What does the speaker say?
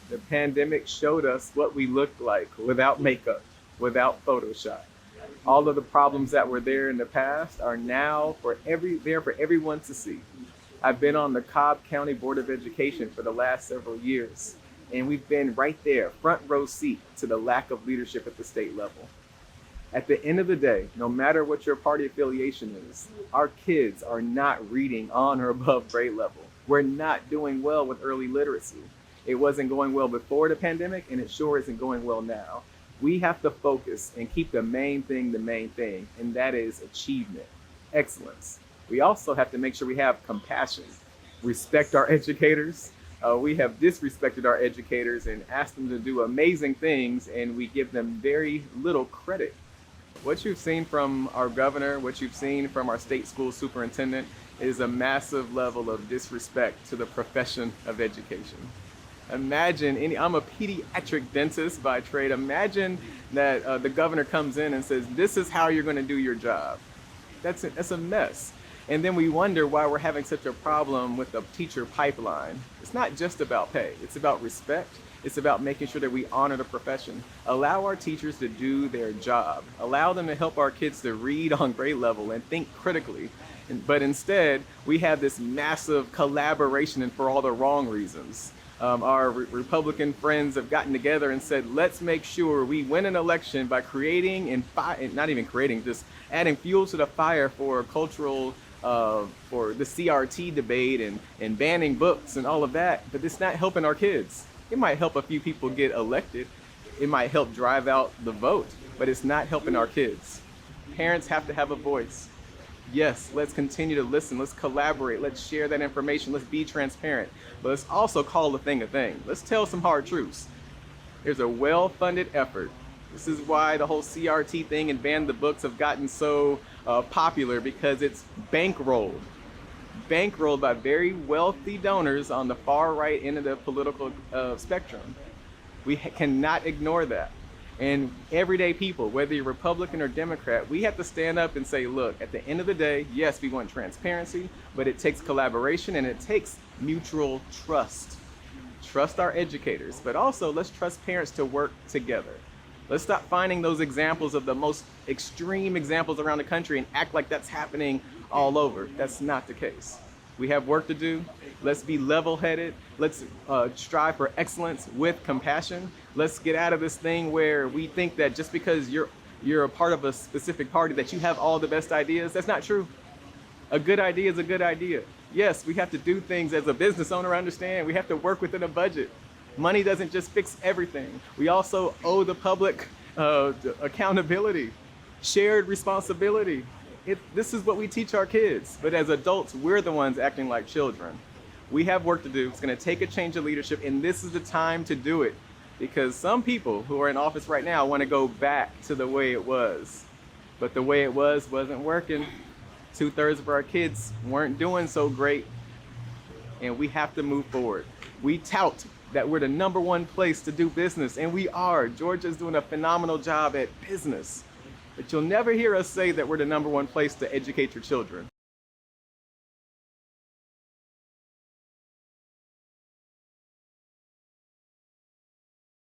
The pandemic showed us what we looked like without makeup, without Photoshop. All of the problems that were there in the past are now there for everyone to see. I've been on the Cobb County Board of Education for the last several years, and we've been right there, front row seat to the lack of leadership at the state level. At the end of the day, no matter what your party affiliation is, our kids are not reading on or above grade level. We're not doing well with early literacy. It wasn't going well before the pandemic, and it sure isn't going well now. We have to focus and keep the main thing, and that is achievement, excellence. We also have to make sure we have compassion, respect our educators. We have disrespected our educators and asked them to do amazing things, and we give them very little credit. What you've seen from our governor, what you've seen from our state school superintendent is a massive level of disrespect to the profession of education. Imagine, I'm a pediatric dentist by trade. Imagine that the governor comes in and says, this is how you're going to do your job. That's a mess. And then we wonder why we're having such a problem with the teacher pipeline. It's not just about pay. It's about respect. It's about making sure that we honor the profession. Allow our teachers to do their job. Allow them to help our kids to read on grade level and think critically. But instead, we have this massive collaboration and for all the wrong reasons. Our Republican friends have gotten together and said, let's make sure we win an election by creating and not even creating, just adding fuel to the fire for cultural, for the CRT debate and banning books and all of that. But it's not helping our kids. It might help a few people get elected. It might help drive out the vote, but it's not helping our kids. Parents have to have a voice. Yes, let's continue to listen. Let's collaborate. Let's share that information. Let's be transparent. But let's also call a thing a thing. Let's tell some hard truths. There's a well-funded effort. This is why the whole CRT thing and ban the books have gotten so popular, because it's bankrolled by very wealthy donors on the far right end of the political spectrum. We cannot ignore that. And everyday people, whether you're Republican or Democrat, we have to stand up and say, look, at the end of the day, yes, we want transparency, but it takes collaboration and it takes mutual trust. Trust our educators, but also let's trust parents to work together. Let's stop finding those examples of the most extreme examples around the country and act like that's happening all over. That's not the case. We have work to do. Let's be level-headed. Let's strive for excellence with compassion. Let's get out of this thing where we think that just because you're a part of a specific party that you have all the best ideas. That's not true. A good idea is a good idea. Yes, we have to do things as a business owner, understand. We have to work within a budget. Money doesn't just fix everything. We also owe the public accountability, shared responsibility. This is what we teach our kids, but as adults, we're the ones acting like children. We have work to do. It's going to take a change of leadership, and this is the time to do it, because some people who are in office right now want to go back to the way it was, but the way it wasn't working. 2/3 of our kids weren't doing so great, and we have to move forward. We tout that we're the #1 place to do business, and we are. Georgia's doing a phenomenal job at business. But you'll never hear us say that we're the #1 place to educate your children.